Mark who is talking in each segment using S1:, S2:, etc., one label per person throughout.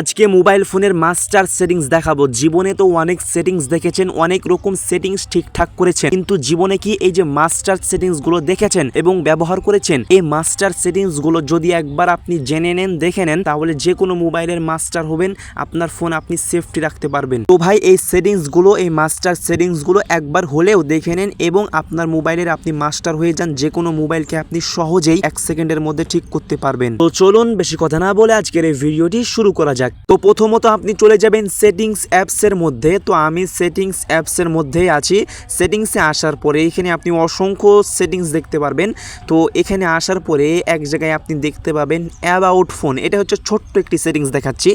S1: আজকে মোবাইল ফোনের master settings দেখাবো। জীবনে তো অনেক সেটিংস দেখেছেন, অনেক রকম সেটিংস ঠিকঠাক করেছেন, কিন্তু জীবনে কি এই যে মাস্টার সেটিংস গুলো দেখেছেন এবং ব্যবহার করেছেন? এই মাস্টার সেটিংস গুলো যদি একবার আপনি জেনে নেন, দেখে নেন, তাহলে যে কোনো মোবাইলের মাস্টার হবেন, আপনার ফোন আপনি সেফটি রাখতে পারবেন। তো ভাই এই সেটিংস গুলো, এই মাস্টার সেটিংস গুলো একবার হলেও দেখে নেন এবং আপনার মোবাইলের আপনি মাস্টার হয়ে যান। যে কোনো মোবাইলকে আপনি সহজেই 1 সেকেন্ডের মধ্যে ঠিক করতে পারবেন। তো চলুন বেশি কথা না বলে আজকের এই ভিডিওটি শুরু করা যাক। তো প্রথমত আপনি চলে যাবেন সেটিংস অ্যাপসের মধ্যে। তো আমি সেটিংস অ্যাপসের মধ্যেই আছি। সেটিংসে আসার পরে এখানে আপনি অসংখ্য সেটিংস দেখতে পারবেন। তো এখানে আসার পরে এক জায়গায় আপনি দেখতে পাবেন অ্যাবাউট ফোন। এটা হচ্ছে ছোট্ট একটি সেটিংস দেখাচ্ছি।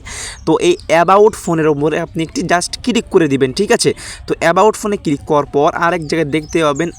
S1: তো এই অ্যাবাউট ফোনের উপরে আপনি একটি জাস্ট ক্লিক করে দিবেন, ঠিক আছে? তো অ্যাবাউট ফোনে ক্লিক করার পর আরেক জায়গায় দেখতে পাবেন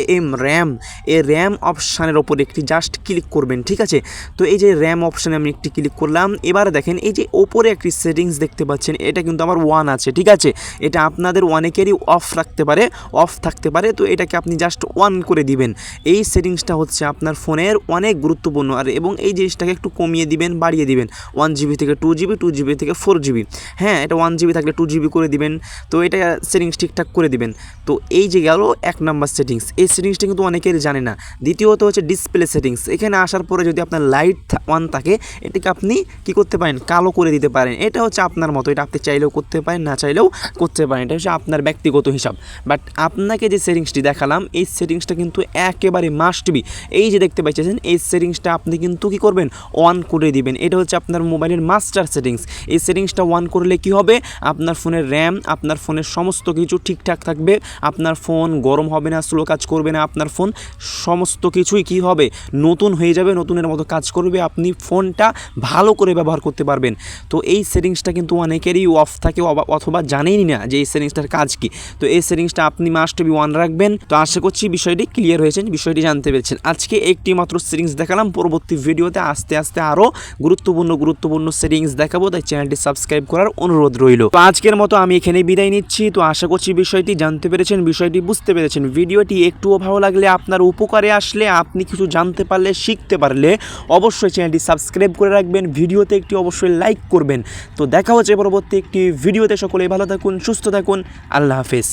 S1: RAM র্যাম। এই র্যাম অপশানের ওপরে একটি জাস্ট ক্লিক করবেন, ঠিক আছে? তো এই যে র্যাম অপশানে আমি একটি ক্লিক করলাম। এবার দেখেন এই যে ওপরে একটি সেটিংস দেখতে পাচ্ছেন, এটা কিন্তু আমার 1 আছে, ঠিক আছে? এটা আপনাদের অনেকেরই অফ থাকতে পারে। তো এটাকে আপনি জাস্ট 1 করে দিবেন। এই সেটিংসটা হচ্ছে আপনার ফোনের অনেক গুরুত্বপূর্ণ। আর এবং এই জিনিসটাকে একটু কমিয়ে দিবেন, বাড়িয়ে দিবেন। 1GB থেকে 2GB, 2GB থেকে 4GB। হ্যাঁ, এটা 1GB থাকলে 2GB করে দিবেন। তো এটা সেটিংস ঠিকঠাক করে দিবেন। তো এই যে গেল 1 নাম্বার সেটিংস। এই সেটিংসটা কিন্তু অনেকেরই জানে না। দ্বিতীয়ত হচ্ছে ডিসপ্লে সেটিংস। এখানে আসার পরে যদি আপনার লাইট অন থাকে, এটাকে আপনি কি করতে পারেন, কালো করে দিতে পারেন। এটা হচ্ছে আপনার মতো, এটা আপনি চাইলেও করতে পারেন, না চাইলেও করতে পারেন। এটা হচ্ছে আপনার ব্যক্তিগত হিসাব। বাট আপনাকে যে সেটিংসটি দেখালাম, এই সেটিংসটা কিন্তু একেবারে মাস্ট বি। এই যে দেখতে পাচ্ছেন, এই সেটিংসটা আপনি কিন্তু কি করবেন, অন করে দিবেন। এটা হচ্ছে আপনার মোবাইলের মাস্টার সেটিংস। এই সেটিংসটা অন করলে কি হবে, আপনার ফোনের র্যাম, আপনার ফোনের সমস্ত কিছু ঠিকঠাক থাকবে। আপনার ফোন গরম হবে না, স্লো কাজ করবে না। আপনার ফোন সমস্ত কিছুই কি হবে, নতুন হয়ে যাবে, নতুনের মতো কাজ করবে। আপনি ফোনটা ভালো করে ব্যবহার করতে পারবেন। তো এই সেটিংসটা কিন্তু অনেকেরই অফ থাকে অথবা জানেনই না যে এই সেটিংসটার কাজ কি। তো এই সেটিংসটা আপনি মাস্ট বি 1 রাখবেন। তো আশা করছি বিষয়টি ক্লিয়ার হয়েছেন, বিষয়টি জানতে পেরেছেন। আজকে একটি মাত্র সেটিংস দেখালাম, পরবর্তী ভিডিওতে আস্তে আস্তে আরও গুরুত্বপূর্ণ সেটিংস দেখাবো। তাই চ্যানেলটি সাবস্ক্রাইব করার অনুরোধ রইল। তো আজকের মতো আমি এখানেই বিদায় নিচ্ছি। তো আশা করছি বিষয়টি জানতে পেরেছেন, বিষয়টি বুঝতে পেরেছেন। ভিডিওটি একটুও ভালো লাগলে, আপনার উপকারে আসলে, আপনি কিছু জানতে পারলে, শিখতে পারলে অবশ্যই চ্যানেলটি সাবস্ক্রাইব করে রাখবেন। ভিডিওতে একটি অবশ্যই লাইক করবেন। তো দেখা হচ্ছে পরবর্তী একটি ভিডিওতে। সকলেই ভালো থাকুন, সুস্থ থাকুন। আল্লাহ হাফেজ।